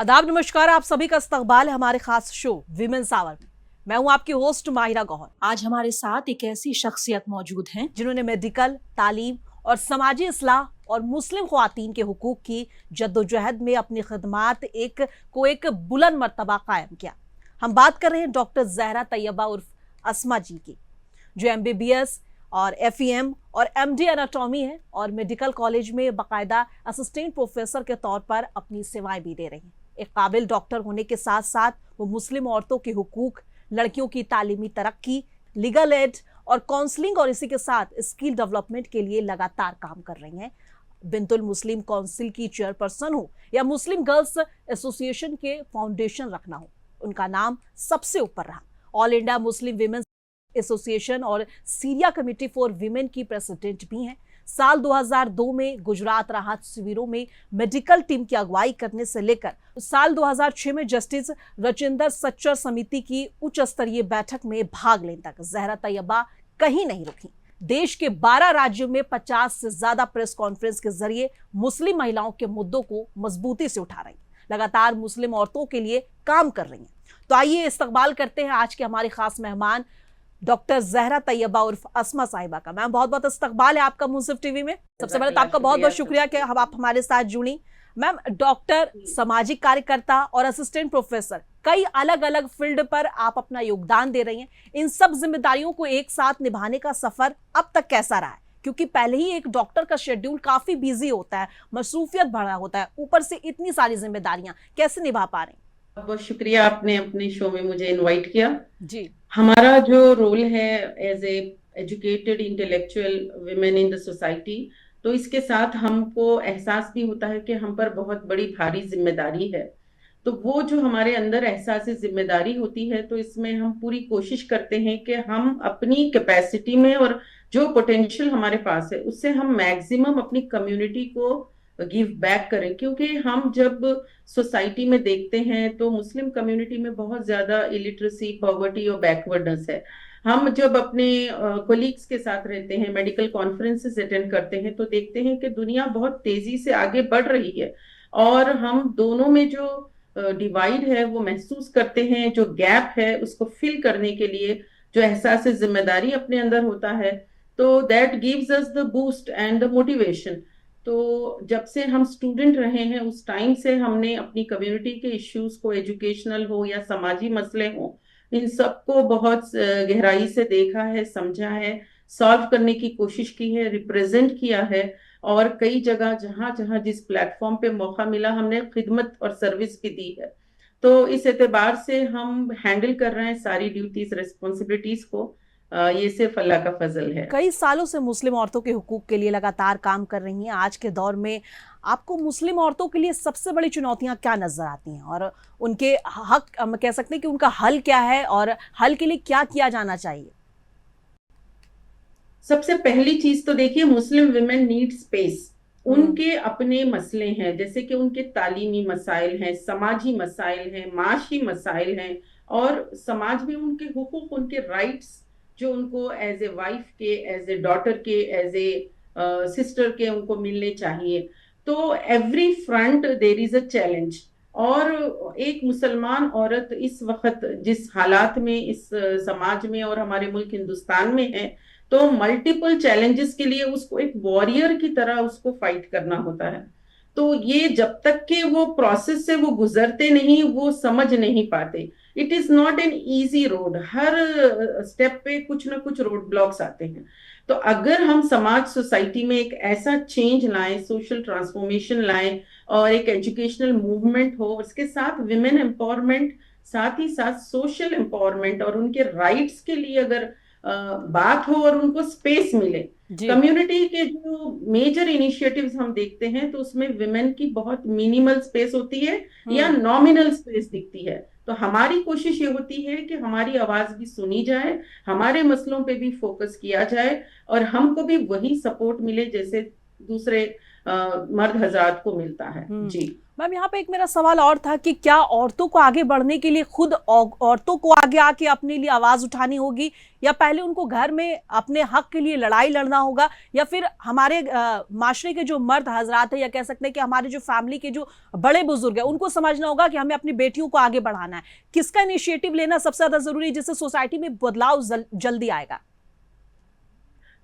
आदाब, नमस्कार। आप सभी का इस्तकबाल है हमारे खास शो विमेन्स आवर में। मैं हूं आपकी होस्ट माहिरा गौहर। आज हमारे साथ एक ऐसी शख्सियत मौजूद हैं जिन्होंने मेडिकल, तालीम और समाजी इस्लाह और मुस्लिम ख्वातीन के हुकूक की जद्दोजहद में अपनी खिदमात एक बुलंद मर्तबा कायम किया। हम बात कर रहे हैं डॉक्टर ज़हरा तैयबा उर्फ अस्मा जी की, जो MBBS और FEM और MD एनाटॉमी है और मेडिकल कॉलेज में बाकायदा असिस्टेंट प्रोफेसर के तौर पर अपनी सेवाएं भी दे रही हैं। एक काबिल डॉक्टर होने के साथ साथ वो मुस्लिम औरतों के हुकूक, लड़कियों की तालीमी तरक्की, लीगल एड और काउंसलिंग और इसी के साथ स्किल डेवलपमेंट के लिए लगातार काम कर रही हैं। बिंतुल मुस्लिम काउंसिल की चेयरपर्सन हो या मुस्लिम गर्ल्स एसोसिएशन के फाउंडेशन रखना हो, उनका नाम सबसे ऊपर रहा। All India Muslim women's association और सीरिया कमेटी फॉर विमेन की प्रेसिडेंट भी हैं। साल 2002 में गुजरात राहत शिविरों में मेडिकल टीम की अगुवाई करने से लेकर साल 2006 में जस्टिस रजिंदर सच्चर समिति की उच्च स्तरीय बैठक में भाग लेने तक ज़हरा तैयबा कहीं नहीं रुकी। देश के 12 राज्यों में 50 से ज्यादा प्रेस कॉन्फ्रेंस के जरिए मुस्लिम महिलाओं के मुद्दों को मजबूती से उठा रही हैं, लगातार मुस्लिम औरतों के लिए काम कर रही हैं। तो आइए इस्तकबाल करते हैं आज के हमारे खास मेहमान डॉक्टर ज़हरा तैयबा उर्फ अस्मा साहिबा का। मैम, बहुत बहुत इस्तकबाल है आपका मुंसिफ टीवी में। सबसे पहले तो आपका बहुत बहुत शुक्रिया कि आप हमारे साथ जुड़ी। मैम, डॉक्टर, सामाजिक कार्यकर्ता और असिस्टेंट प्रोफेसर, कई अलग अलग फील्ड पर आप अपना योगदान दे रही हैं। इन सब जिम्मेदारियों को एक साथ निभाने का सफर अब तक कैसा रहा है? क्योंकि पहले ही एक डॉक्टर का शेड्यूल काफी बिजी होता है, मसरूफियत भरा होता है, ऊपर से इतनी सारी जिम्मेदारियां कैसे निभा पा रही हैं? बहुत शुक्रिया, आपने अपने शो में मुझे इनवाइट किया। जी, हमारा जो रोल है as a educated intellectual women in the society, तो इसके साथ हमको एहसास भी होता है कि हम पर बहुत बड़ी भारी जिम्मेदारी है। तो वो जो हमारे अंदर एहसास जिम्मेदारी होती है, तो इसमें हम पूरी कोशिश करते हैं कि हम अपनी कैपेसिटी में और जो पोटेंशियल हमारे पास है उससे हम मैक्सिमम अपनी कम्युनिटी को गिव बैक करें। क्योंकि हम जब सोसाइटी में देखते हैं तो मुस्लिम कम्युनिटी में बहुत ज्यादा इलिटरेसी, पॉवर्टी और बैकवर्डनेस है। हम जब अपने कोलीग्स के साथ रहते हैं, मेडिकल कॉन्फ्रेंसेस अटेंड करते हैं, तो देखते हैं कि दुनिया बहुत तेजी से आगे बढ़ रही है और हम दोनों में जो डिवाइड है वो महसूस करते हैं। जो गैप है उसको फिल करने के लिए जो एहसास जिम्मेदारी अपने अंदर होता है, तो that gives us the boost and the motivation. तो जब से हम स्टूडेंट रहे हैं उस टाइम से हमने अपनी कम्युनिटी के इश्यूज को, एजुकेशनल हो या समाजी मसले हो, इन सबको बहुत गहराई से देखा है, समझा है, सॉल्व करने की कोशिश की है, रिप्रेजेंट किया है। और कई जगह जहां जहां जिस प्लेटफॉर्म पे मौका मिला हमने खिदमत और सर्विस भी दी है। तो इस एतबार से हम हैंडल कर रहे हैं सारी ड्यूटीज, रिस्पॉन्सिबिलिटीज को। ये सिर्फ अल्लाह का फजल है। कई सालों से मुस्लिम औरतों के हुकूक के लिए लगातार काम कर रही हैं। आज के दौर में आपको मुस्लिम औरतों के लिए सबसे बड़ी चुनौतियां क्या नजर आती हैं और उनके हक, हम कह सकते हैं कि उनका हल क्या है और हल के लिए क्या किया जाना चाहिए? सबसे पहली चीज तो देखिए, मुस्लिम विमेन नीड स्पेस। उनके अपने मसले हैं, जैसे कि उनके तालीमी मसाइल हैं, समाजी मसाइल हैं, माशी मसाइल हैं, और समाज में उनके हुकूक, उनके राइट्स जो उनको एज ए वाइफ के, एज ए डॉटर के, एज ए सिस्टर के उनको मिलने चाहिए। तो every front there is a challenge. और एक मुसलमान औरत इस वक्त जिस हालात में इस समाज में और हमारे मुल्क हिंदुस्तान में है, तो मल्टीपल चैलेंजेस के लिए उसको एक वॉरियर की तरह उसको फाइट करना होता है। तो ये जब तक के वो प्रोसेस से वो गुजरते नहीं, वो समझ नहीं पाते। It is not an easy road. Her step पे कुछ ना कुछ रोड ब्लॉक्स आते हैं। तो अगर हम समाज, सोसाइटी में एक ऐसा चेंज लाएं, सोशल ट्रांसफॉर्मेशन लाएं, और एक एजुकेशनल मूवमेंट हो, उसके साथ विमेन एम्पावरमेंट, साथ ही साथ सोशल एम्पावरमेंट और उनके राइट्स के लिए अगर बात हो और उनको स्पेस मिले। कम्युनिटी के जो मेजर इनिशिएटिव्स हम देखते हैं तो उसमें विमेन की बहुत मिनिमल स्पेस होती है या नॉमिनल स्पेस दिखती है। तो हमारी कोशिश ये होती है कि हमारी आवाज भी सुनी जाए, हमारे मसलों पे भी फोकस किया जाए और हमको भी वही सपोर्ट मिले जैसे दूसरे मर्द हजरात को मिलता है। जी मैम, यहाँ पे एक मेरा सवाल और था कि क्या औरतों को आगे बढ़ने के लिए खुद औरतों को आगे आके अपने लिए आवाज उठानी होगी, या पहले उनको घर में अपने हक के लिए लड़ाई लड़ना होगा, या फिर हमारे माशरे के जो मर्द हजरात है, या कह सकते हैं कि हमारे जो फैमिली के जो बड़े बुजुर्ग है, उनको समझना होगा कि हमें अपनी बेटियों को आगे बढ़ाना है? किसका इनिशिएटिव लेना सबसे ज्यादा जरूरी है जिससे सोसाइटी में बदलाव जल्दी आएगा?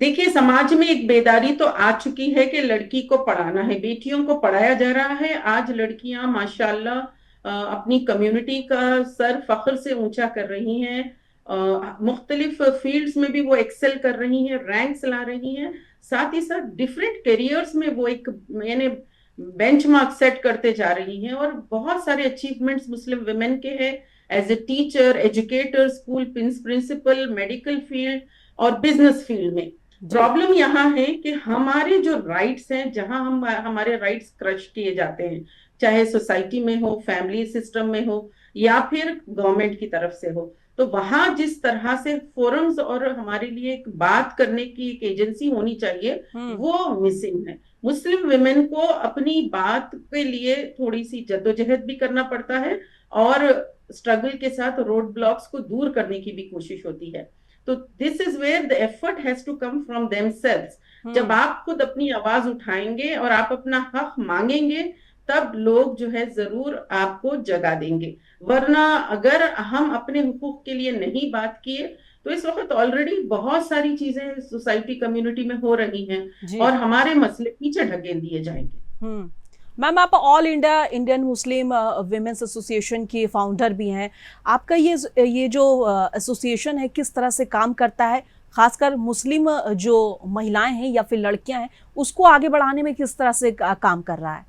देखिए, समाज में एक बेदारी तो आ चुकी है कि लड़की को पढ़ाना है, बेटियों को पढ़ाया जा रहा है। आज लड़कियां माशाल्लाह अपनी कम्युनिटी का सर फख्र से ऊंचा कर रही हैं। मुख्तलिफ फील्ड्स में भी वो एक्सेल कर रही हैं, रैंक्स ला रही हैं। साथ ही साथ डिफरेंट करियर्स में वो एक यानी बेंचमार्क सेट करते जा रही हैं, और बहुत सारे अचीवमेंट्स मुस्लिम वुमेन के हैं as a teacher, educator, school principal, medical field और बिजनेस फील्ड में। प्रॉब्लम यहाँ है कि हमारे जो राइट्स हैं, जहां हम हमारे राइट्स क्रश किए जाते हैं, चाहे सोसाइटी में हो, फैमिली सिस्टम में हो, या फिर गवर्नमेंट की तरफ से हो, तो वहां जिस तरह से फोरम्स और हमारे लिए एक बात करने की एक एजेंसी होनी चाहिए, वो मिसिंग है। मुस्लिम विमेन को अपनी बात के लिए थोड़ी सी जद्दोजहद भी करना पड़ता है, और स्ट्रगल के साथ रोड ब्लॉक्स को दूर करने की भी कोशिश होती है। तो this is where the effort has to come from themselves. जब आप खुद अपनी आवाज उठाएंगे और आप अपना हक मांगेंगे, तब लोग जो है जरूर आपको जगा देंगे। वरना अगर हम अपने हुकूक के लिए नहीं बात किए, तो इस वक्त ऑलरेडी बहुत सारी चीजें सोसाइटी कम्युनिटी में हो रही हैं और हमारे मसले पीछे ढकेल दिए जाएंगे। मैम, आप all India Indian Muslim women's association की फाउंडर भी हैं। आपका ये जो एसोसिएशन है किस तरह से काम करता है, खासकर मुस्लिम जो महिलाएं हैं या फिर लड़कियां हैं, उसको आगे बढ़ाने में किस तरह से काम कर रहा है?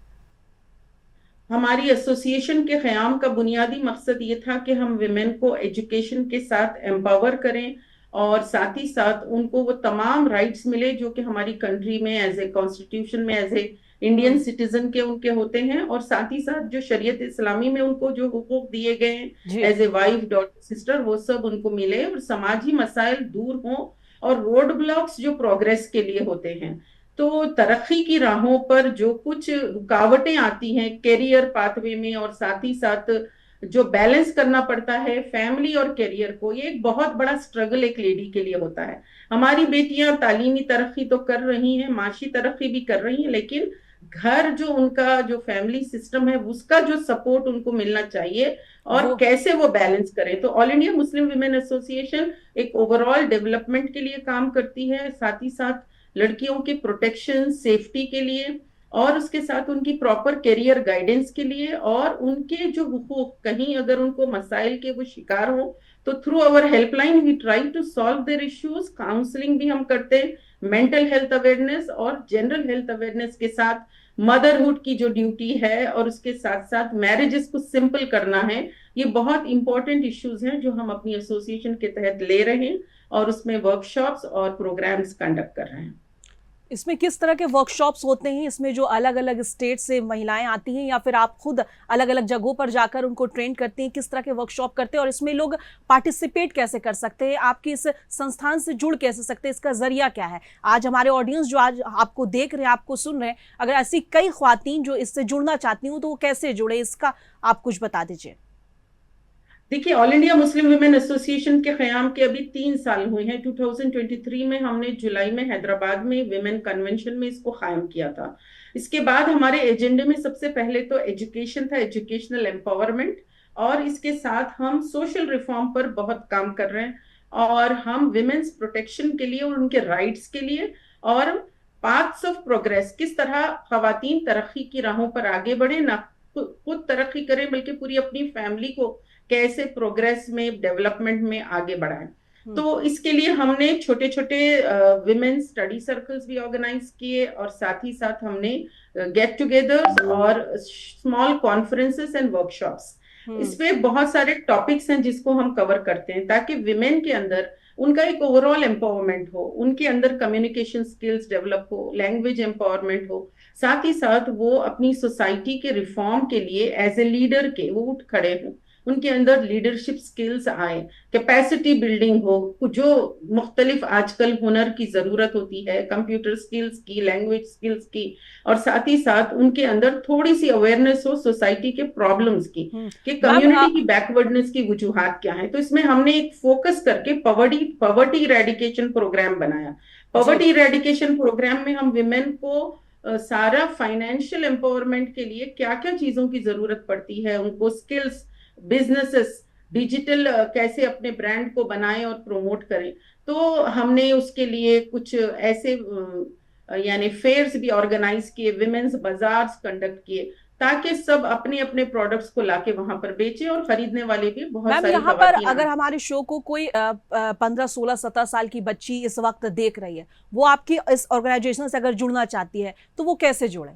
हमारी एसोसिएशन के क़याम का बुनियादी मकसद ये था कि हम विमेन को एजुकेशन के साथ एम्पावर करें, और साथ ही साथ उनको वो तमाम राइट्स मिले जो कि हमारी कंट्री में एज ए कॉन्स्टिट्यूशन में एज ए इंडियन सिटीजन के उनके होते हैं, और साथ ही साथ जो शरीयत इस्लामी में उनको जो हुकूक दिए गए हैं as a wife, daughter, sister, वो सब उनको मिले, और समाजी मसाइल दूर हों, और रोड ब्लॉक्स जो प्रोग्रेस के लिए होते हैं, तो तरक्की की राहों पर जो कुछ रुकावटें आती हैं कैरियर पाथवे में, और साथ ही साथ जो बैलेंस करना पड़ता है फैमिली और कैरियर को, ये एक बहुत बड़ा स्ट्रगल एक लेडी के लिए होता है। हमारी बेटियां तालीमी तरक्की तो कर रही हैं, माशी तरक्की भी कर रही हैं, लेकिन घर जो उनका जो फैमिली सिस्टम है उसका जो सपोर्ट उनको मिलना चाहिए, और कैसे वो बैलेंस करें। तो all India Muslim women association एक ओवरऑल डेवलपमेंट के लिए काम करती है, साथ ही साथ लड़कियों के प्रोटेक्शन, सेफ्टी के लिए, और उसके साथ उनकी प्रॉपर करियर गाइडेंस के लिए, और उनके जो हुकूक कहीं अगर उनको मसाइल के वो शिकार हो, तो through our helpline we try to solve their issues. Counselling भी हम करते हैं, मेंटल हेल्थ अवेयरनेस और जनरल हेल्थ अवेयरनेस के साथ मदरहुड की जो ड्यूटी है, और उसके साथ साथ मैरिजेस को सिंपल करना है। ये बहुत इंपॉर्टेंट इश्यूज हैं जो हम अपनी एसोसिएशन के तहत ले रहे हैं, और उसमें वर्कशॉप्स और प्रोग्राम्स कंडक्ट कर रहे हैं। इसमें किस तरह के वर्कशॉप्स होते हैं? इसमें जो अलग अलग स्टेट से महिलाएं आती हैं, या फिर आप खुद अलग अलग जगहों पर जाकर उनको ट्रेन करती हैं? किस तरह के वर्कशॉप करते हैं और इसमें लोग पार्टिसिपेट कैसे कर सकते हैं? आपकी इस संस्थान से जुड़ कैसे सकते हैं? इसका जरिया क्या है? आज हमारे ऑडियंस जो आज आपको देख रहे हैं, आपको सुन रहे हैं, अगर ऐसी कई ख्वातीन जो इससे जुड़ना चाहती हूँ, तो वो कैसे जुड़े, इसका आप कुछ बता दीजिए। देखिए, all India Muslim women association के क़याम के अभी 3 साल हुए हैं। 2023 में हमने जुलाई में हैदराबाद में विमेन कन्वेंशन में इसको कायम किया था। इसके बाद हमारे एजेंडे में सबसे पहले तो एजुकेशन था, एजुकेशनल एम्पावरमेंट, और इसके साथ हम सोशल रिफॉर्म पर बहुत काम कर रहे हैं, और हम विमेन्स प्रोटेक्शन के लिए और उनके राइट्स के लिए, और पाथ्स ऑफ प्रोग्रेस, किस तरह खवातीन तरक्की की राहों पर आगे बढ़े, ना खुद तरक्की करें बल्कि पूरी अपनी फैमिली को कैसे प्रोग्रेस में, डेवलपमेंट में आगे बढ़ाएं। तो इसके लिए हमने छोटे छोटे विमेन स्टडी सर्कल्स भी ऑर्गेनाइज किए, और साथ ही साथ हमने गेट टुगेदर्स और स्मॉल कॉन्फ्रेंसेस एंड वर्कशॉप्स, इसमें बहुत सारे टॉपिक्स हैं जिसको हम कवर करते हैं, ताकि विमेन के अंदर उनका एक ओवरऑल एम्पावरमेंट हो, उनके अंदर कम्युनिकेशन स्किल्स डेवलप हो, लैंग्वेज एम्पावरमेंट हो, साथ ही साथ वो अपनी सोसाइटी के रिफॉर्म के लिए एज ए लीडर के वो उठ खड़े हों, उनके अंदर लीडरशिप स्किल्स आए, कैपेसिटी बिल्डिंग हो, जो मुख्तलिफ आजकल हुनर की जरूरत होती है, कंप्यूटर स्किल्स की, लैंग्वेज स्किल्स की, और साथ ही साथ उनके अंदर थोड़ी सी अवेयरनेस हो सोसाइटी के प्रॉब्लम्स की, कि मैम कम्युनिटी की बैकवर्डनेस की वजूहात क्या है। तो इसमें हमने एक फोकस करके पॉवर्टी इरेडिकेशन प्रोग्राम बनाया। जी, पॉवर्टी इरेडिकेशन प्रोग्राम में हम विमेन को सारा फाइनेंशियल एम्पावरमेंट के लिए क्या क्या चीजों की जरूरत पड़ती है, उनको स्किल्स, बिजनेसेस, डिजिटल कैसे अपने ब्रांड को बनाएं और प्रमोट करें। तो हमने उसके लिए कुछ ऐसे यानी फेयर्स भी ऑर्गेनाइज किए, विमेन्स बाजार्स कंडक्ट किए, ताकि सब अपने अपने प्रोडक्ट्स को लाके वहां पर बेचें, और खरीदने वाले भी बहुत मैम सारी यहाँ पर खवातीन। अगर हमारे शो को कोई 15, 16, 17 साल की बच्ची इस वक्त देख रही है, वो आपकी इस ऑर्गेनाइजेशन से अगर जुड़ना चाहती है तो वो कैसे जुड़े?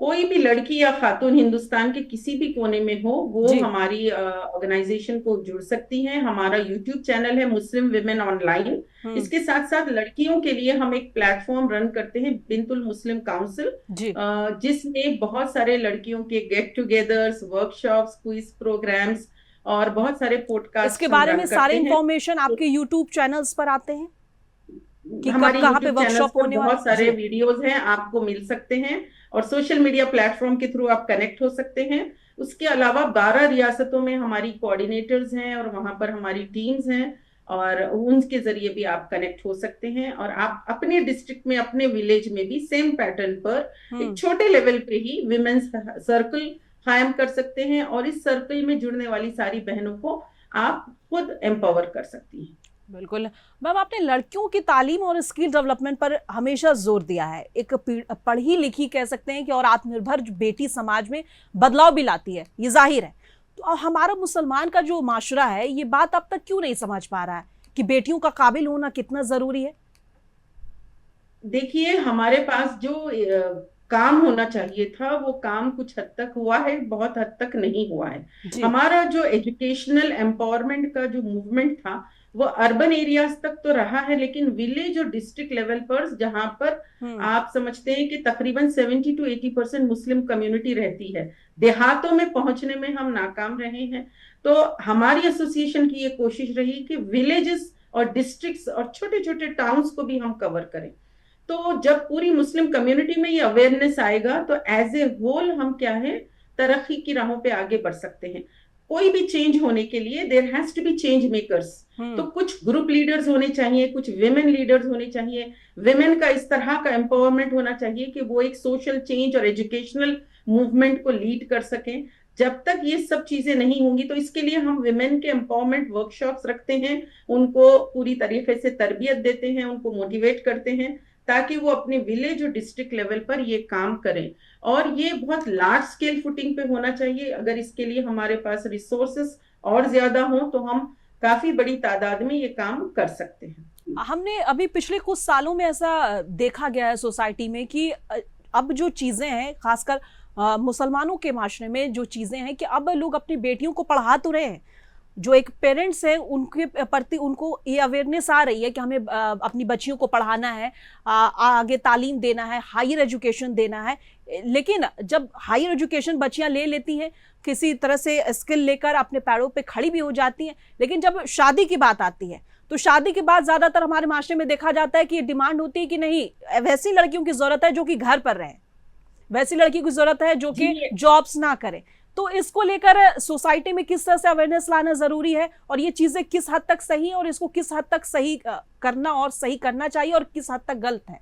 कोई भी लड़की या खातून हिंदुस्तान के किसी भी कोने में हो, वो जी। हमारी ऑर्गेनाइजेशन को जुड़ सकती हैं। हमारा यूट्यूब चैनल है मुस्लिम विमेन ऑनलाइन। हम्म। इसके साथ साथ लड़कियों के लिए हम एक प्लेटफॉर्म रन करते हैं, बिंतुल मुस्लिम काउंसिल, जी। जिसमें बहुत सारे लड़कियों के get togethers, workshops, quiz programmes और बहुत सारे इसके पॉडकास्ट हम बारे में रन सारे करते हैं। इंफॉर्मेशन तो आपके यूट्यूब चैनल्स पर आते हैं कि कब हमारे कहाँ पे यूट्यूब चैनल्स वर्कशॉप पर होने वाले? बहुत सारे जी। वीडियोस हैं, आपको मिल सकते हैं, और सोशल मीडिया प्लेटफॉर्म के थ्रू आप कनेक्ट हो सकते हैं। उसके अलावा 12 रियासतों में हमारी कोऑर्डिनेटर्स हैं, और वहां पर हमारी टीम्स हैं, और उनके जरिए भी आप कनेक्ट हो सकते हैं। और आप अपने डिस्ट्रिक्ट में, अपने विलेज में भी सेम पैटर्न पर एक हम्म। छोटे लेवल पे ही विमेन्स सर्कल कायम कर सकते हैं, और इस सर्कल में जुड़ने वाली सारी बहनों को आप खुद एम्पावर कर सकती हैं। बिल्कुल। मैम आपने लड़कियों की तालीम और स्किल डेवलपमेंट पर हमेशा जोर दिया है। एक पढ़ी लिखी कह सकते हैं कि और आत्मनिर्भर बेटी समाज में बदलाव भी लाती है, ये जाहिर है। तो अब हमारा मुसलमान का जो माशरा है ये बात अब तक क्यों नहीं समझ पा रहा है कि बेटियों का काबिल होना कितना जरूरी है? देखिए, हमारे पास जो काम होना चाहिए था, वो काम कुछ हद तक हुआ है, बहुत हद तक नहीं हुआ है। जी। हमारा जो एजुकेशनल एम्पावरमेंट का जो मूवमेंट था, वो अर्बन एरियाज तक तो रहा है, लेकिन विलेज और डिस्ट्रिक्ट लेवल पर, जहां पर हम्म। आप समझते हैं कि तकरीबन 70 to 80% मुस्लिम कम्युनिटी रहती है, देहातों में पहुंचने में हम नाकाम रहे हैं। तो हमारी एसोसिएशन की ये कोशिश रही कि विलेजेस और डिस्ट्रिक्ट्स और छोटे छोटे टाउन्स को भी हम कवर करें। तो जब पूरी मुस्लिम कम्युनिटी में ये अवेयरनेस आएगा, तो एज ए होल हम क्या है, तरक्की की राहों पे आगे बढ़ सकते हैं। कोई भी चेंज होने के लिए there has to be change makers. तो हम्म। कुछ ग्रुप लीडर्स होने चाहिए, कुछ विमेन लीडर्स होने चाहिए। विमेन का इस तरह का एम्पावरमेंट होना चाहिए कि वो एक सोशल चेंज और एजुकेशनल मूवमेंट को लीड कर सकें। जब तक ये सब चीजें नहीं होंगी, तो इसके लिए हम विमेन के एम्पावरमेंट वर्कशॉप्स रखते हैं, उनको पूरी तरीके से तरबियत देते हैं, उनको मोटिवेट करते हैं, ताकि वो अपने विलेज और डिस्ट्रिक्ट लेवल पर ये काम करें। और ये बहुत लार्ज स्केल फुटिंग पे होना चाहिए। अगर इसके लिए हमारे पास रिसोर्सेस और ज्यादा हो, तो हम काफी बड़ी तादाद में ये काम कर सकते हैं। हमने अभी पिछले कुछ सालों में ऐसा देखा गया है सोसाइटी में कि अब जो चीजें हैं, खासकर मुसलमानों के माशरे में जो चीजें हैं कि अब लोग अपनी बेटियों को पढ़ा तो रहे हैं। जो एक पेरेंट्स है उनके प्रति उनको ये अवेयरनेस आ रही है कि हमें अपनी बच्चियों को पढ़ाना है, आगे तालीम देना है, हायर एजुकेशन देना है। लेकिन जब हायर एजुकेशन बच्चियां ले लेती हैं, किसी तरह से स्किल लेकर अपने पैरों पे खड़ी भी हो जाती हैं, लेकिन जब शादी की बात आती है तो शादी के बाद ज्यादातर हमारे माशरे में देखा जाता है कि ये डिमांड होती है कि नहीं, वैसी लड़कियों की जरूरत है जो कि घर पर रहें, वैसी लड़की की जरूरत है जो कि जॉब्स ना करे। तो इसको लेकर सोसाइटी में किस तरह से अवेयरनेस लाना जरूरी है, और ये चीजें किस हद तक सही है, और इसको किस हद तक सही करना और सही करना चाहिए, और किस हद तक गलत है?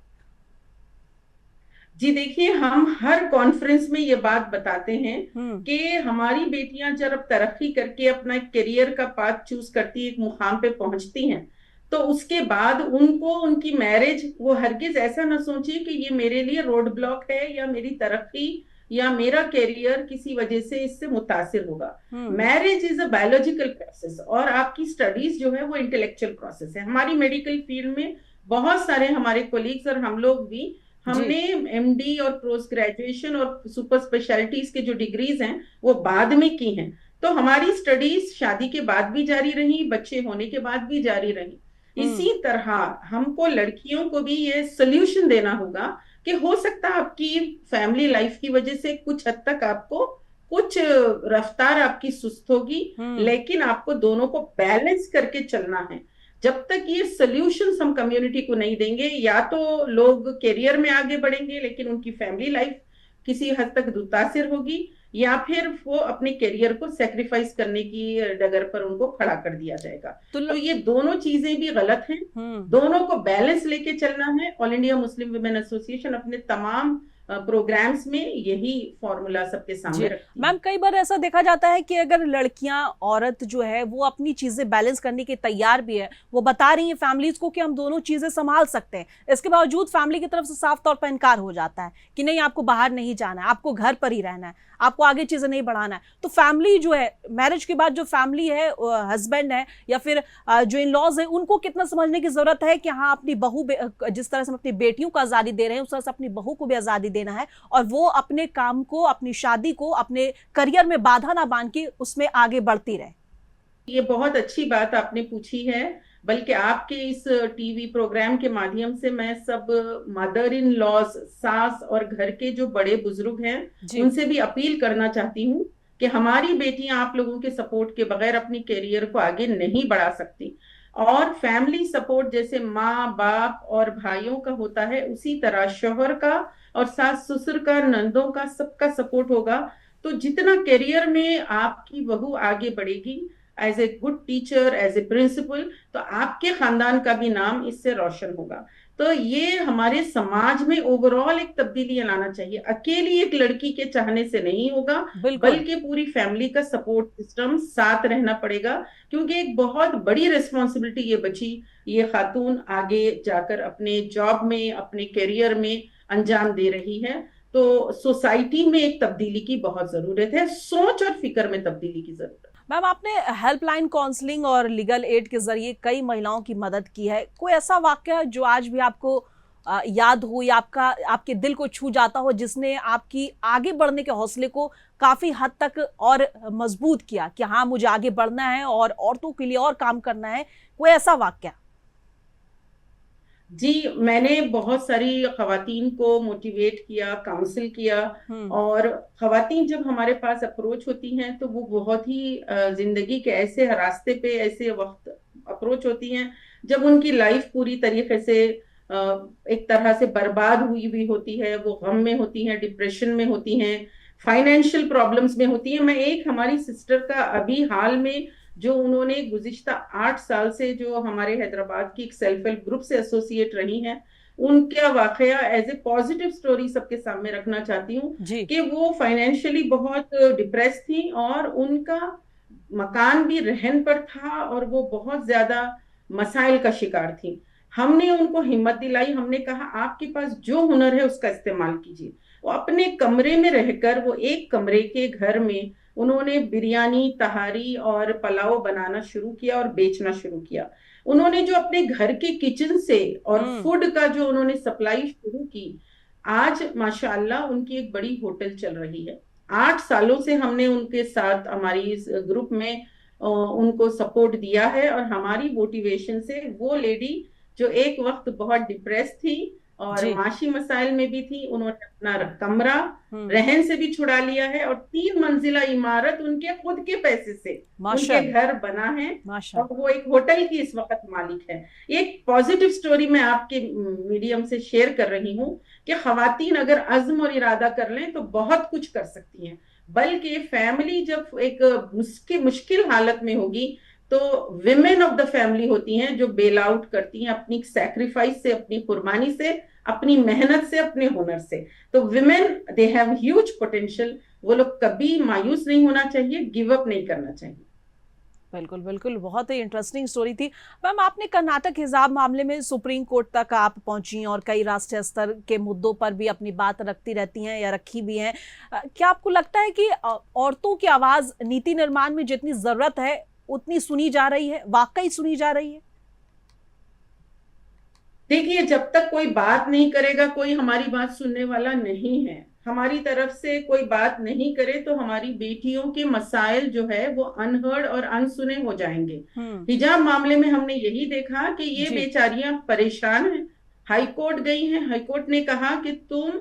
जी देखिए, हम हर कॉन्फ्रेंस में ये बात बताते हैं हम्म। कि हमारी बेटियां जब तरक्की करके अपना एक करियर का पाथ चूज करती है, एक मुकाम पे पहुंचती हैं, तो उसके बाद उनको उनकी मैरिज, वो हरगिज ऐसा ना सोचे कि ये मेरे लिए रोड ब्लॉक है, या मेरी तरक्की या मेरा करियर किसी वजह से इससे मुतासिर होगा। Marriage is a biological process, और आपकी स्टडीज जो है वो इंटेलेक्चुअल प्रोसेस है। हमारी मेडिकल फील्ड में बहुत सारे हमारे कोलीग्स और हम लोग भी, हमने एमडी और पोस्ट ग्रेजुएशन और सुपर स्पेशलिटीज के जो डिग्रीज हैं वो बाद में की हैं। तो हमारी स्टडीज शादी के बाद भी जारी रही, बच्चे होने के बाद भी जारी रही। इसी तरह हमको लड़कियों को भी ये सोल्यूशन देना होगा कि हो सकता है आपकी फैमिली लाइफ की वजह से कुछ हद तक आपको कुछ रफ्तार आपकी सुस्त होगी, लेकिन आपको दोनों को बैलेंस करके चलना है। जब तक ये सॉल्यूशंस हम कम्युनिटी को नहीं देंगे, या तो लोग करियर में आगे बढ़ेंगे लेकिन उनकी फैमिली लाइफ किसी हद तक मुतासिर होगी, या फिर वो अपने करियर को सेक्रीफाइस करने की डगर पर उनको खड़ा कर दिया जाएगा। तो ये दोनों चीजें भी गलत हैं। दोनों को बैलेंस लेके चलना है। All India Muslim women association अपने तमाम प्रोग्राम्स में यही फॉर्मूला सबके सामने रखती है। मैम, कई बार ऐसा देखा जाता है कि अगर लड़कियां, औरत जो है वो अपनी चीजें बैलेंस करने के तैयार भी है, वो बता रही है फैमिलीज को कि हम दोनों चीजें संभाल सकते हैं, इसके बावजूद फैमिली की तरफ से साफ तौर पर इनकार हो जाता है कि नहीं, आपको बाहर नहीं जाना है, आपको घर पर ही रहना है, आपको आगे चीजें नहीं बढ़ाना है। तो फैमिली जो है, मैरिज के बाद जो फैमिली है, हस्बैंड है या फिर जो इन लॉज है, उनको कितना समझने की जरूरत है कि हाँ, अपनी बहू, जिस तरह से हम अपनी बेटियों को आजादी दे रहे हैं उस तरह से अपनी बहू को भी आजादी देना है, और वो अपने काम को, अपनी शादी को, अपने करियर में बाधा ना बांध के उसमें आगे बढ़ती रहे। ये बहुत अच्छी बात आपने पूछी है। बल्कि आपके इस टीवी प्रोग्राम के माध्यम से मैं सब मदर इन लॉज, सास और घर के जो बड़े बुजुर्ग हैं उनसे भी अपील करना चाहती हूँ कि हमारी बेटियां आप लोगों के सपोर्ट के बगैर अपनी करियर को आगे नहीं बढ़ा सकती। और फैमिली सपोर्ट जैसे माँ बाप और भाइयों का होता है, उसी तरह शौहर का और सास ससुर का, नंदों का, सबका सपोर्ट होगा तो जितना करियर में आपकी बहू आगे बढ़ेगी as a good teacher, as a principal, तो आपके खानदान का भी नाम इससे रोशन होगा। तो ये हमारे समाज में ओवरऑल एक तब्दीली लाना चाहिए। अकेली एक लड़की के चाहने से नहीं होगा, बल्कि पूरी फैमिली का सपोर्ट सिस्टम साथ रहना पड़ेगा, क्योंकि एक बहुत बड़ी रिस्पॉन्सिबिलिटी ये बची, ये खातून आगे जाकर अपने जॉब में, अपने करियर में अंजाम दे रही है। तो सोसाइटी में एक तब्दीली की बहुत जरूरत है, सोच और फिक्र में तब्दीली की जरूरत है। मैम, आपने हेल्पलाइन काउंसलिंग और लीगल एड के जरिए कई महिलाओं की मदद की है। कोई ऐसा वाकया जो आज भी आपको याद हो या आपके दिल को छू जाता हो, जिसने आपकी आगे बढ़ने के हौसले को काफी हद तक और मजबूत किया कि हाँ, मुझे आगे बढ़ना है और औरतों के लिए और काम करना है? कोई ऐसा वाकया? जी, मैंने बहुत सारी खवातीन को मोटिवेट किया, काउंसिल किया। और खवातीन जब हमारे पास अप्रोच होती हैं तो वो बहुत ही जिंदगी के ऐसे रास्ते पे, ऐसे वक्त अप्रोच होती हैं जब उनकी लाइफ पूरी तरीके से एक तरह से बर्बाद हुई भी होती है। वो गम में होती हैं, डिप्रेशन में होती हैं, फाइनेंशियल प्रॉब्लम्स में होती हैं। मैं एक हमारी सिस्टर का अभी हाल में, जो उन्होंने गुज़िश्ता 8 साल से जो हमारे हैदराबाद की एक सेल्फ हेल्प ग्रुप से एसोसिएट रही हैं, उनका वाकया एज ए पॉजिटिव स्टोरी सबके सामने रखना चाहती हूँ कि वो फाइनेंशियली बहुत डिप्रेस थी और उनका मकान भी रहन पर था और वो बहुत ज्यादा मसाइल का शिकार थी। हमने उनको हिम्मत दिलाई, हमने कहा आपके पास जो हुनर है उसका इस्तेमाल कीजिए। वो अपने कमरे में रहकर, वो एक कमरे के घर में उन्होंने बिरयानी, तहारी और पुलाव बनाना शुरू किया और बेचना शुरू किया। उन्होंने जो अपने घर के किचन से और फूड का जो उन्होंने सप्लाई शुरू की, आज माशाअल्लाह उनकी एक बड़ी होटल चल रही है। 8 सालों से हमने उनके साथ हमारी इस ग्रुप में उनको सपोर्ट दिया है और हमारी मोटिवेशन से वो लेडी जो एक वक्त बहुत डिप्रेस थी और माशी मसाइल में भी थी, उन्होंने अपना कमरा रहन से भी छुड़ा लिया है और 3 मंजिला इमारत उनके खुद के पैसे से उनके घर बना है और वो एक होटल की इस वक्त मालिक है। एक पॉजिटिव स्टोरी मैं आपके मीडियम से शेयर कर रही हूँ कि खवातीन अगर अज़्म और इरादा कर लें तो बहुत कुछ कर सकती हैं। बल्कि फैमिली जब एक मुश्किल हालत में होगी तो विमेन ऑफ द फैमिली होती हैं जो बेल आउट करती हैं अपनी सैक्रिफाइस से, अपनी कुर्बानी से, अपनी मेहनत से, अपने हुनर से। तो women, they have huge potential. वो लोग कभी मायूस नहीं होना चाहिए, गिव अप नहीं करना चाहिए। बिल्कुल बिल्कुल, बहुत ही इंटरेस्टिंग स्टोरी थी। मैम, आपने कर्नाटक हिजाब मामले में सुप्रीम कोर्ट तक आप पहुंची और कई राष्ट्रीय स्तर के मुद्दों पर भी अपनी बात रखती रहती हैं या रखी भी हैं। क्या आपको लगता है कि औरतों की आवाज नीति निर्माण में जितनी जरूरत है उतनी सुनी जा रही है, वाकई सुनी जा रही है? देखिए, जब तक कोई बात नहीं करेगा, कोई हमारी बात सुनने वाला नहीं है। हमारी तरफ से कोई बात नहीं करे तो हमारी बेटियों के मसाइल जो है वो अनहर्ड और अनसुने हो जाएंगे। हिजाब मामले में हमने यही देखा कि ये बेचारियां परेशान हैं। हाईकोर्ट गई हैं, हाईकोर्ट ने कहा कि तुम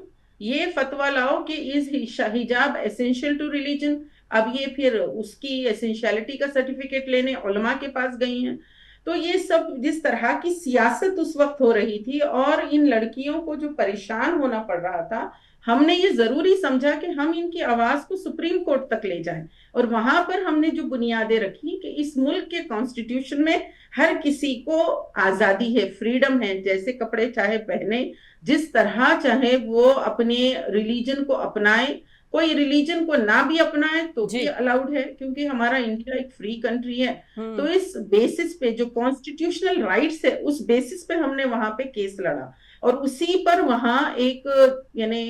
ये फतवा लाओ कि इज हिजाब एसेंशियल टू रिलीजन। अब ये फिर उसकी एसेंशियलिटी का सर्टिफिकेट लेने उलमा के पास गई हैं। तो ये सब जिस तरह की सियासत उस वक्त हो रही थी और इन लड़कियों को जो परेशान होना पड़ रहा था, हमने ये जरूरी समझा कि हम इनकी आवाज को सुप्रीम कोर्ट तक ले जाएं। और वहां पर हमने जो बुनियादें रखी कि इस मुल्क के कॉन्स्टिट्यूशन में हर किसी को आजादी है, फ्रीडम है, जैसे कपड़े चाहे पहने, जिस तरह चाहे वो अपने रिलीजन को अपनाए, कोई रिलीजन को ना भी अपनाए तो भी अलाउड है, क्योंकि हमारा इंडिया एक फ्री कंट्री है। तो इस बेसिस पे जो कॉन्स्टिट्यूशनल राइट्स है उस बेसिस पे हमने वहां पे केस लड़ा और उसी पर वहां एक यानी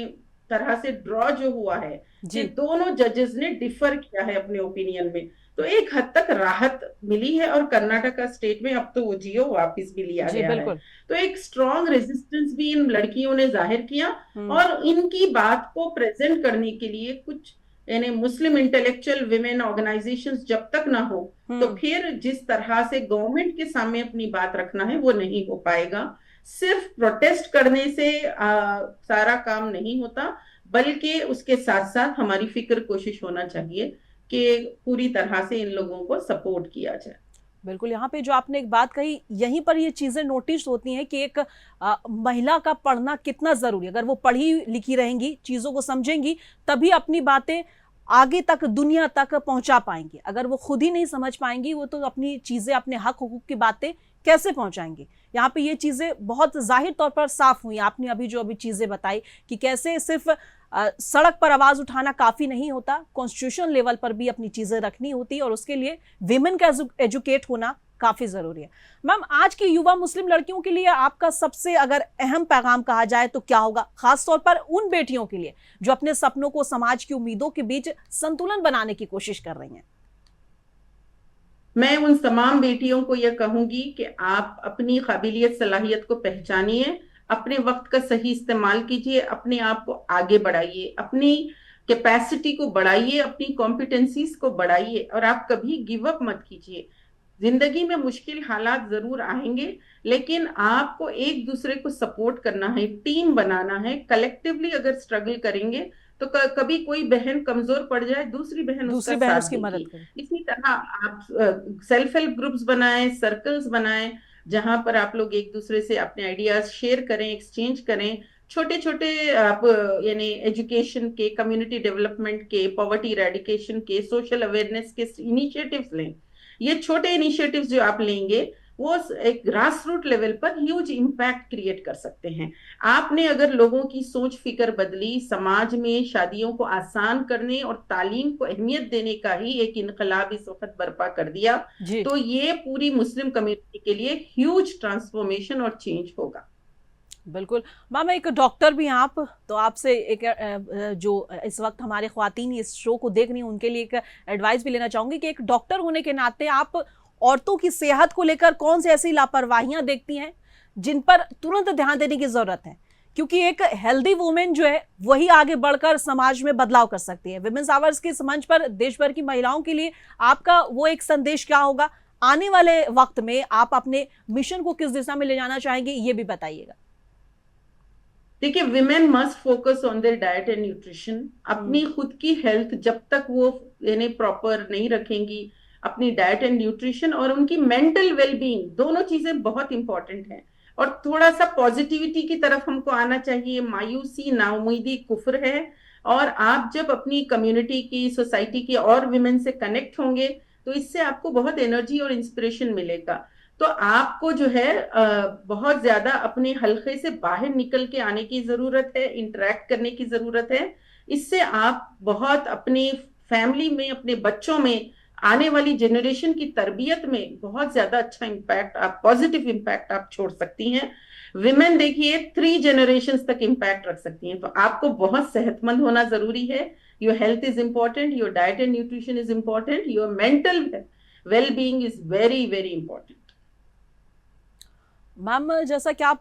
तरह से ड्रॉ जो हुआ है कि दोनों जजेस ने डिफर किया है अपने ओपिनियन में, तो एक हद तक राहत मिली है। और कर्नाटका स्टेट में अब तो वो जियो वापस भी लिया गया है। तो एक स्ट्रॉन्ग रेजिस्टेंस भी इन लड़कियों ने जाहिर किया और इनकी बात को प्रेजेंट करने के लिए कुछ यानी मुस्लिम इंटेलेक्चुअल विमेन ऑर्गेनाइजेशंस जब तक ना हो तो फिर जिस तरह से गवर्नमेंट के सामने अपनी बात रखना है वो नहीं हो पाएगा। सिर्फ प्रोटेस्ट करने से सारा काम नहीं होता, बल्कि उसके साथ साथ हमारी फिक्र कोशिश होना चाहिए कि पूरी तरह से इन लोगों को सपोर्ट किया जाए। बिल्कुल, यहाँ पे जो आपने एक बात कही, यहीं पर ये चीजें नोटिस होती हैं कि एक महिला का पढ़ना कितना जरूरी है। अगर वो पढ़ी लिखी रहेंगी, चीजों को समझेंगी, तभी अपनी बातें आगे तक दुनिया तक पहुंचा पाएंगी। अगर वो खुद ही नहीं समझ पाएंगी, वो तो अपनी चीजें, अपने हक हुकूक की बातें कैसे पहुंचाएंगे। यहाँ पे ये चीजें बहुत जाहिर तौर पर साफ हुई। आपने अभी जो चीजें बताई कि कैसे सिर्फ सड़क पर आवाज उठाना काफी नहीं होता, कॉन्स्टिट्यूशन लेवल पर भी अपनी चीजें रखनी होती है और उसके लिए विमेन का एजुकेट होना काफी जरूरी है। मैम, आज की युवा मुस्लिम लड़कियों के लिए आपका सबसे अगर अहम पैगाम कहा जाए तो क्या होगा, खासतौर पर उन बेटियों के लिए जो अपने सपनों को समाज की उम्मीदों के बीच संतुलन बनाने की कोशिश कर रही हैं? मैं उन तमाम बेटियों को यह कहूंगी कि आप अपनी काबिलियत सलाहियत को पहचानिए, अपने वक्त का सही इस्तेमाल कीजिए, अपने आप को आगे बढ़ाइए, अपनी कैपेसिटी को बढ़ाइए, अपनी कॉम्पिटेंसीज को बढ़ाइए और आप कभी गिव अप मत कीजिए। जिंदगी में मुश्किल हालात जरूर आएंगे, लेकिन आपको एक दूसरे को सपोर्ट करना है, टीम बनाना है। कलेक्टिवली अगर स्ट्रगल करेंगे तो कभी कोई बहन कमजोर पड़ जाए, दूसरी बहन उसकी मदद करे। इसी तरह आप सेल्फ हेल्प ग्रुप्स बनाएं, सर्कल्स बनाएं, जहां पर आप लोग एक दूसरे से अपने आइडियाज शेयर करें, एक्सचेंज करें। छोटे छोटे आप यानी एजुकेशन के, कम्युनिटी डेवलपमेंट के, पॉवर्टी इरेडिकेशन के, सोशल अवेयरनेस के इनिशिएटिव्स लें। ये छोटे इनिशिएटिव्स जो आप लेंगे वो एक ग्रास रूट लेवल पर ह्यूज इम्पैक्ट क्रिएट कर सकते हैं। आपने अगर लोगों की सोच फिक्र बदली, समाज में शादियों को आसान करने और तालीम को अहमियत देने का ही एक इनकलाब इस वक्त बर्पा कर दिया, तो ये पूरी मुस्लिम कम्युनिटी के लिए ह्यूज ट्रांसफॉर्मेशन और चेंज होगा। बिल्कुल। मैम, एक डॉक्टर भी आप, तो आपसे एक जो इस वक्त हमारे ख्वातीन इस शो को देख रही हैं उनके लिए एक एडवाइस भी लेना चाहूंगी कि एक डॉक्टर होने के नाते आप औरतों की सेहत को लेकर कौन सी ऐसी लापरवाहियां देखती हैं जिन पर तुरंत ध्यान देने की जरूरत है, क्योंकि एक हेल्दी वुमेन जो है वही आगे बढ़कर समाज में बदलाव कर सकती है। विमेन्स आवर्स के मंच पर देश भर की महिलाओं के लिए आपका वो एक संदेश क्या होगा? आने वाले वक्त में आप अपने मिशन को किस दिशा में ले जाना चाहेंगे, ये भी बताइएगा। देखिए, women must focus on their diet and nutrition. अपनी खुद की हेल्थ जब तक वो यानी प्रॉपर नहीं रखेंगी, अपनी डाइट एंड न्यूट्रिशन और उनकी मेंटल वेलबींग, दोनों चीजें बहुत इंपॉर्टेंट हैं। और थोड़ा सा पॉजिटिविटी की तरफ हमको आना चाहिए। मायूसी, नाउमीदी कुफ्र है। और आप जब अपनी कम्युनिटी की, सोसाइटी की और विमेन से कनेक्ट होंगे तो इससे आपको बहुत एनर्जी और इंस्पिरेशन मिलेगा। तो आपको जो है बहुत ज्यादा अपने हल्के से बाहर निकल के आने की जरूरत है, इंटरेक्ट करने की जरूरत है। इससे आप बहुत अपनी फैमिली में, अपने बच्चों में, आने वाली जनरेशन की तरबियत में बहुत ज्यादा अच्छा इम्पैक्ट, आप पॉजिटिव इम्पैक्ट आप छोड़ सकती हैं। विमेन देखिए 3 जनरेशंस तक इम्पैक्ट रख सकती हैं। तो आपको बहुत सेहतमंद होना जरूरी है। Your health is important, your diet and nutrition is important, your mental wellbeing is very very important. Ma'am, जैसा कि आप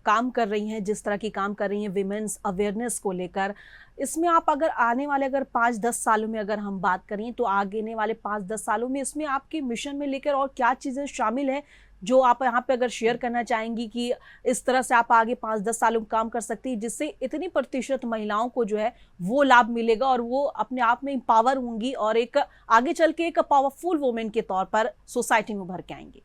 काम कर रही हैं, जिस तरह की काम कर रही हैं विमेंस अवेयरनेस को लेकर, इसमें आप अगर आने वाले 5-10 सालों में अगर हम बात करें तो आगे वाले 5-10 सालों में इसमें आपके मिशन में लेकर और क्या चीज़ें शामिल हैं जो आप यहाँ पे अगर शेयर करना चाहेंगी कि इस तरह से आप आगे 5-10 सालों में काम कर सकती है, जिससे इतनी प्रतिशत महिलाओं को जो है वो लाभ मिलेगा और वो अपने आप में एम्पावर होंगी और एक आगे चल के एक पावरफुल वुमेन के तौर पर सोसाइटी में उभर के आएंगी?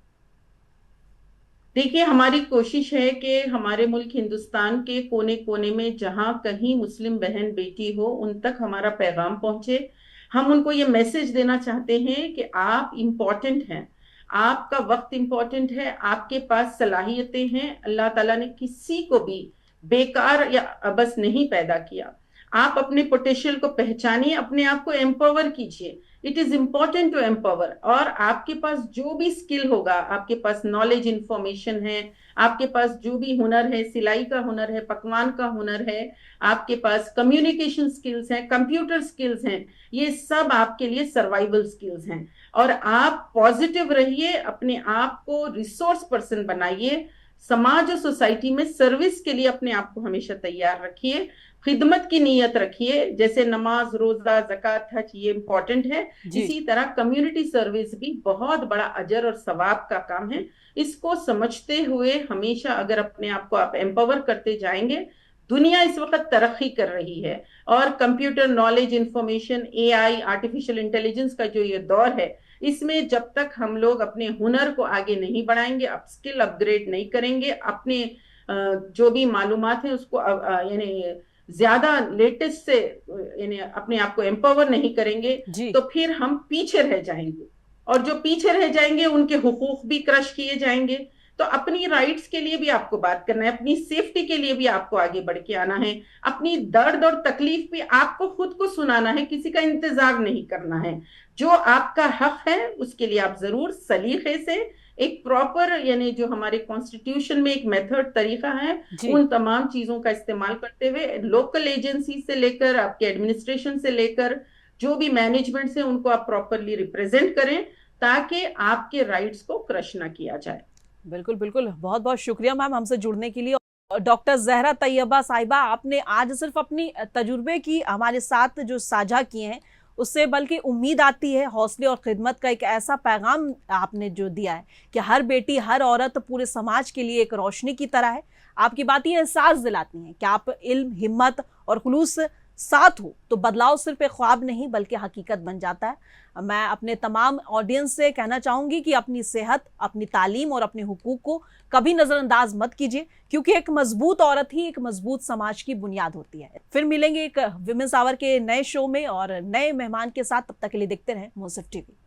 देखिए, हमारी कोशिश है कि हमारे मुल्क हिंदुस्तान के कोने कोने में जहां कहीं मुस्लिम बहन बेटी हो, उन तक हमारा पैगाम पहुंचे। हम उनको ये मैसेज देना चाहते हैं कि आप इम्पोर्टेंट हैं, आपका वक्त इम्पोर्टेंट है, आपके पास सलाहियतें हैं। अल्लाह ताला ने किसी को भी बेकार या अबस नहीं पैदा किया। आप अपने पोटेंशियल को पहचानिए, अपने आप को एम्पावर कीजिए। It is important to empower. और आपके पास जो भी स्किल होगा, आपके पास नॉलेज इंफॉर्मेशन है, आपके पास जो भी हुनर है, सिलाई का हुनर है, पकवान का हुनर है, आपके पास कम्युनिकेशन स्किल्स हैं, कंप्यूटर स्किल्स हैं, ये सब आपके लिए सर्वाइवल स्किल्स हैं। और आप पॉजिटिव रहिए, अपने आप को रिसोर्स पर्सन बनाइए, समाज और सोसाइटी में सर्विस के लिए अपने आप को हमेशा तैयार रखिए, खिदमत की नीयत रखिए। जैसे नमाज, रोजा, ज़कात, हज ये इंपॉर्टेंट है, इसी तरह कम्युनिटी सर्विस भी बहुत बड़ा अजर और सवाब का काम है। इसको समझते हुए हमेशा अगर अपने आप को आप एम्पावर करते जाएंगे, दुनिया इस वक्त तरक्की कर रही है और computer knowledge, information, AI, artificial intelligence का जो ये दौर है, इसमें जब तक हम लोग अपने हुनर को आगे नहीं बढ़ाएंगे, स्किल अपग्रेड नहीं करेंगे, अपने जो भी मालूमात है उसको यानी ज्यादा लेटेस्ट से यानी अपने आप को एम्पावर नहीं करेंगे, तो फिर हम पीछे रह जाएंगे। और जो पीछे रह जाएंगे उनके हुकूक भी क्रश किए जाएंगे। तो अपनी राइट्स के लिए भी आपको बात करना है, अपनी सेफ्टी के लिए भी आपको आगे बढ़ के आना है, अपनी दर्द और तकलीफ भी आपको खुद को सुनाना है, किसी का इंतजार नहीं करना है। जो आपका हक है उसके लिए आप जरूर सलीके से एक प्रॉपर यानी जो हमारे कॉन्स्टिट्यूशन में एक मेथड तरीका है, उन तमाम चीजों का इस्तेमाल करते हुए लोकल एजेंसी से लेकर आपके एडमिनिस्ट्रेशन से लेकर जो भी मैनेजमेंट से उनको आप प्रॉपरली रिप्रेजेंट करें, ताकि आपके राइट्स को क्रश ना किया जाए। बिल्कुल बिल्कुल, बहुत बहुत शुक्रिया मैम हमसे जुड़ने के लिए। डॉक्टर ज़हरा तैयबा साहिबा, आपने आज सिर्फ अपनी तजुर्बे की हमारे साथ जो साझा किए हैं उससे बल्कि उम्मीद आती है, हौसले और खिदमत का एक ऐसा पैगाम आपने जो दिया है कि हर बेटी, हर औरत पूरे समाज के लिए एक रोशनी की तरह है। आपकी बातें एहसास दिलाती हैं कि आप इल्म, हिम्मत और खुलूस साथ हो तो बदलाव सिर्फ एक ख्वाब नहीं बल्कि हकीकत बन जाता है। मैं अपने तमाम ऑडियंस से कहना चाहूँगी कि अपनी सेहत, अपनी तालीम और अपने हुकूक को कभी नज़रअंदाज मत कीजिए, क्योंकि एक मजबूत औरत ही एक मजबूत समाज की बुनियाद होती है। फिर मिलेंगे एक विमेंस आवर के नए शो में और नए मेहमान के साथ। तब तक के लिए देखते रहें मुंसिफ टीवी।